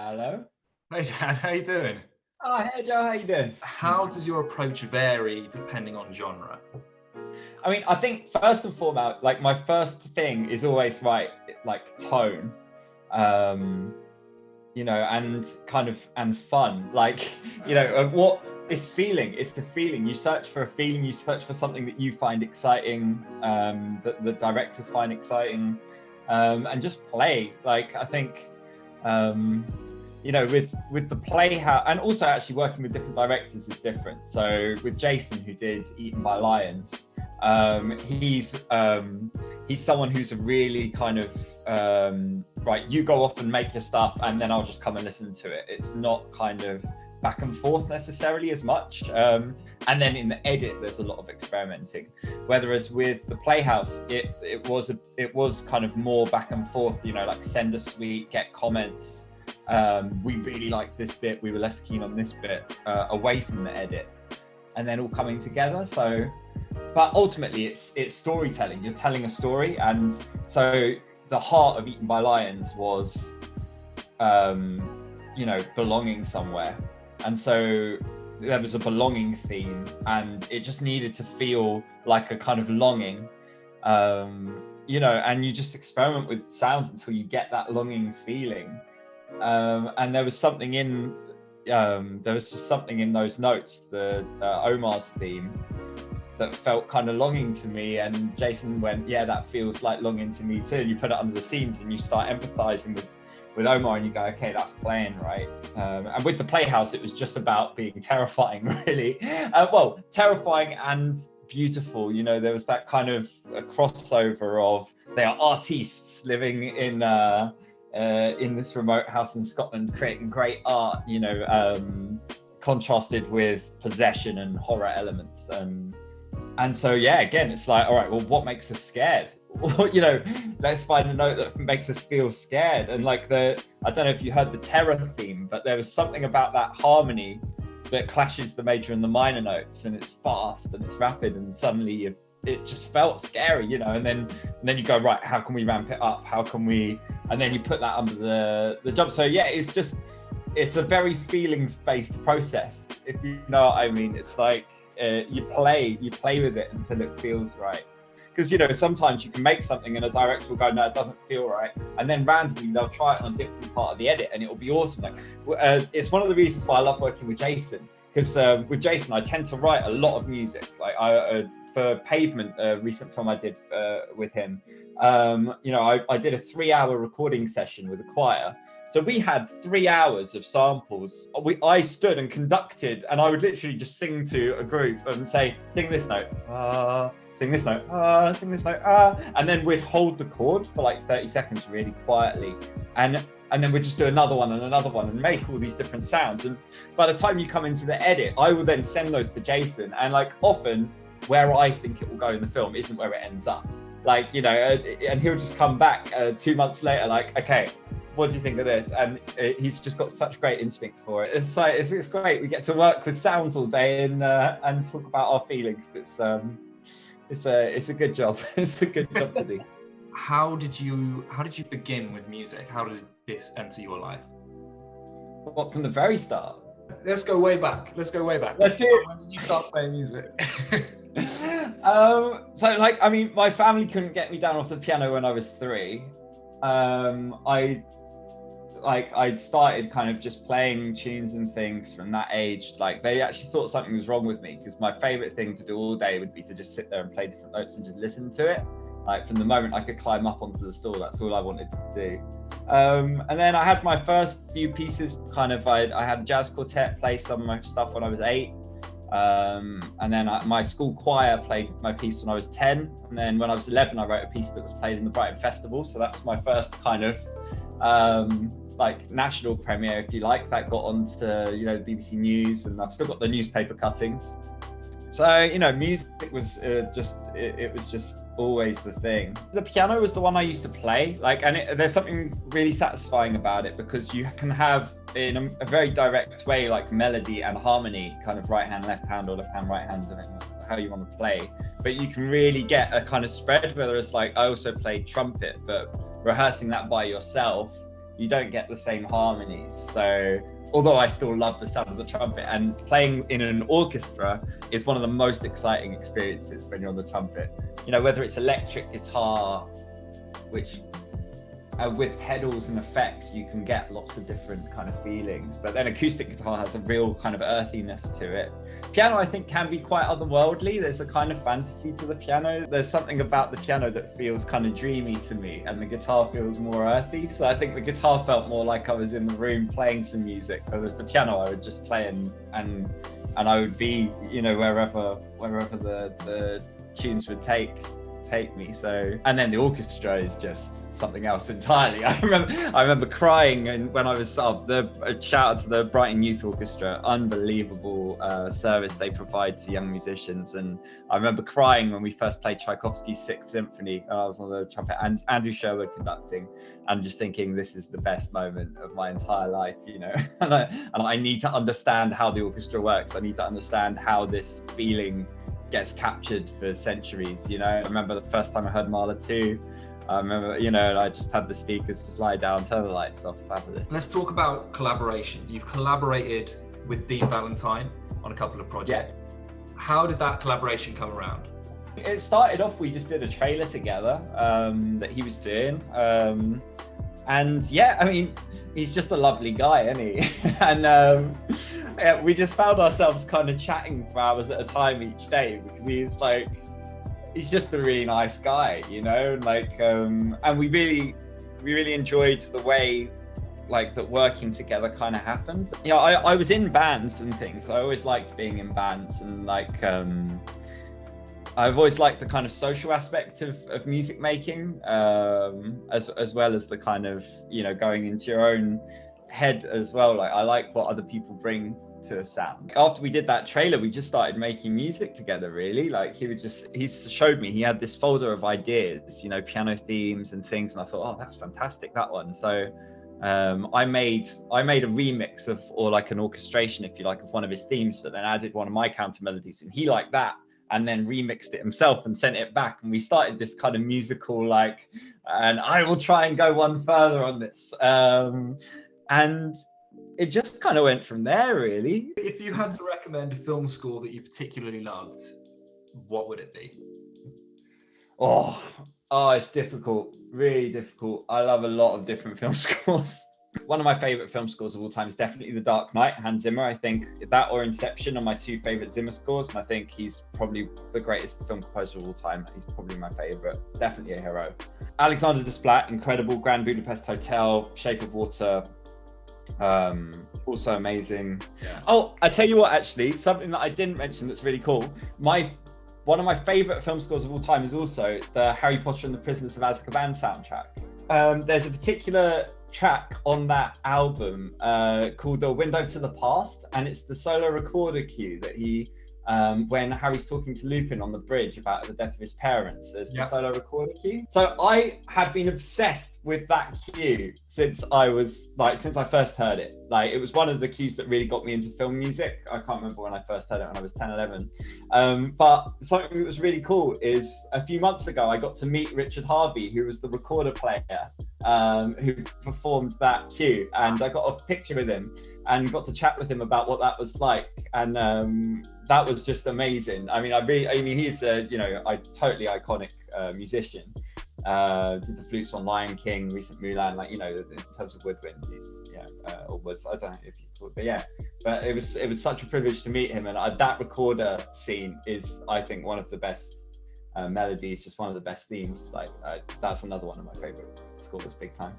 Hello. Hey Dan, how you doing? Oh, hey Joe, how you doing? How does your approach vary depending on genre? I mean, I think first and foremost, like my first thing is always right, like tone, um, and and fun. Like, what is feeling? It's the feeling. You search for a feeling. You search for something that you find exciting, that the directors find exciting, and just play. Like, I think. With the Playhouse, and also actually working with different directors is different. So with Jason, who did Eaten by Lions, he's someone who's a really kind of right, you go off and make your stuff and then I'll just come and listen to it. It's not kind of back and forth necessarily as much, and then in the edit there's a lot of experimenting, whereas with the Playhouse it was kind of more back and forth, like send a suite, get comments. We really liked this bit, we were less keen on this bit, away from the edit, and then all coming together. So, but ultimately it's storytelling. You're telling a story, and so the heart of Eaten by Lions was, belonging somewhere, and so there was a belonging theme, and it just needed to feel like a kind of longing, and you just experiment with sounds until you get that longing feeling. And there was something in those notes, the Omar's theme, that felt kind of longing to me, and Jason went, yeah, that feels like longing to me too. And you put it under the scenes and you start empathizing with Omar, and you go, okay, that's playing, right? And with the Playhouse, it was just about being terrifying, really. Terrifying and beautiful. There was that kind of a crossover of, they are artists living in this remote house in Scotland, creating great art, contrasted with possession and horror elements. And so, yeah, again, it's like, all right, well, what makes us scared? Let's find a note that makes us feel scared. And like I don't know if you heard the terror theme, but there was something about that harmony that clashes the major and the minor notes, and it's fast and it's rapid, and suddenly it just felt scary, and then you go, right, how can we ramp it up? How can we? And then you put that under the jump. So yeah, it's a very feelings-based process, if you know what I mean. It's like you play with it until it feels right. Because sometimes you can make something and a director will go, no, it doesn't feel right, and then randomly they'll try it on a different part of the edit and it'll be awesome. It's one of the reasons why I love working with Jason, because with Jason I tend to write a lot of music. Like for Pavement, a recent film I did with him, I did a 3-hour recording session with a choir. So we had 3 hours of samples. I stood and conducted, and I would literally just sing to a group and say, sing this note, sing this note, sing this note, and then we'd hold the chord for like 30 seconds really quietly, and then we'd just do another one and make all these different sounds. And by the time you come into the edit, I will then send those to Jason, and like often where I think it will go in the film isn't where it ends up. Like, and he'll just come back 2 months later like, okay, what do you think of this? And he's just got such great instincts for it. It's like, it's great. We get to work with sounds all day and talk about our feelings. It's a good job. It's a good job to do. How did you begin with music? How did this enter your life? What, from the very start? Let's go way back. Let's do it. When did you start playing music? My family couldn't get me down off the piano when I was 3. I started kind of just playing tunes and things from that age. Like, they actually thought something was wrong with me, because my favorite thing to do all day would be to just sit there and play different notes and just listen to it. Like, from the moment I could climb up onto the stool, that's all I wanted to do. And then I had my first few pieces, I had a jazz quartet play some of my stuff when I was 8. And then my school choir played my piece when I was 10. And then when I was 11, I wrote a piece that was played in the Brighton Festival. So that was my first kind of national premiere, if you like, that got onto the BBC News, and I've still got the newspaper cuttings. So music was it was just always the thing. The piano was the one I used to play, there's something really satisfying about it, because you can have, in a very direct way, like melody and harmony, kind of right hand, left hand, or left hand, right hand, depending on how you want to play. But you can really get a kind of spread, whether it's like, I also played trumpet, but rehearsing that by yourself, you don't get the same harmonies. So although I still love the sound of the trumpet, and playing in an orchestra is one of the most exciting experiences when you're on the trumpet. You know, whether it's electric guitar, which with pedals and effects, you can get lots of different kind of feelings. But then acoustic guitar has a real kind of earthiness to it. Piano, I think, can be quite otherworldly. There's a kind of fantasy to the piano. There's something about the piano that feels kind of dreamy to me, and the guitar feels more earthy. So I think the guitar felt more like I was in the room playing some music, whereas the piano I would just play and I would be, you know, wherever the tunes would take me. So, and then the orchestra is just something else entirely. I remember crying, and when I was a shout out to the Brighton Youth Orchestra, unbelievable service they provide to young musicians. And I remember crying when we first played Tchaikovsky's Sixth Symphony. I was on the trumpet and Andrew Sherwood conducting, and just thinking, this is the best moment of my entire life, you know. and I need to understand how the orchestra works. I need to understand how this feeling gets captured for centuries, you know. I remember the first time I heard Mahler 2. I remember, you know, I just had the speakers just lie down, turn the lights off, fabulous. Let's talk about collaboration. You've collaborated with Dean Valentine on a couple of projects. Yeah. How did that collaboration come around? It started off, we just did a trailer together that he was doing. And yeah, I mean, he's just a lovely guy, isn't he? And yeah, we just found ourselves kind of chatting for hours at a time each day, because he's just a really nice guy, you know. Like, and we really enjoyed the way like that working together kind of happened. You know, I was in bands and things. I always liked being in bands, and like I've always liked the kind of social aspect of music making, as well as the kind of, you know, going into your own head as well. Like, I like what other people bring to a sound. After we did that trailer, we just started making music together, really. Like, he showed me, he had this folder of ideas, you know, piano themes and things, and I thought, oh, that's fantastic, that one. So I made a remix of, or like an orchestration, if you like, of one of his themes, but then added one of my counter melodies, and he liked that, and then remixed it himself and sent it back. And we started this kind of musical, like, and I will try and go one further on this. And it just kind of went from there, really. If you had to recommend a film score that you particularly loved, what would it be? Oh, it's difficult, really difficult. I love a lot of different film scores. One of my favorite film scores of all time is definitely The Dark Knight, Hans Zimmer. I think that or Inception are my two favorite Zimmer scores, and I think he's probably the greatest film composer of all time. He's probably my favorite, definitely a hero. Alexander Desplat, incredible. Grand Budapest Hotel, Shape of Water, also amazing. Yeah. Oh, I tell you what, actually, something that I didn't mention that's really cool. One of my favorite film scores of all time is also the Harry Potter and the Prisoners of Azkaban soundtrack. There's a particular track on that album called The Window to the Past, and it's the solo recorder cue that he when Harry's talking to Lupin on the bridge about the death of his parents. There's the solo recorder cue. So I have been obsessed with that cue since I first heard it. Like, it was one of the cues that really got me into film music. I can't remember when I first heard it, when I was 10, 11. But something that was really cool is a few months ago, I got to meet Richard Harvey, who was the recorder player who performed that cue. And I got a picture with him and got to chat with him about what that was like. And that was just amazing. I mean, he's a, you know, a totally iconic musician. Did the flutes on Lion King, recent Mulan, like, you know, in terms of woodwinds, he's, or woods, I don't know if you call it, but yeah. But it was such a privilege to meet him, and that recorder scene is, I think, one of the best melodies, just one of the best themes. Like, that's another one of my favorite scores, big time.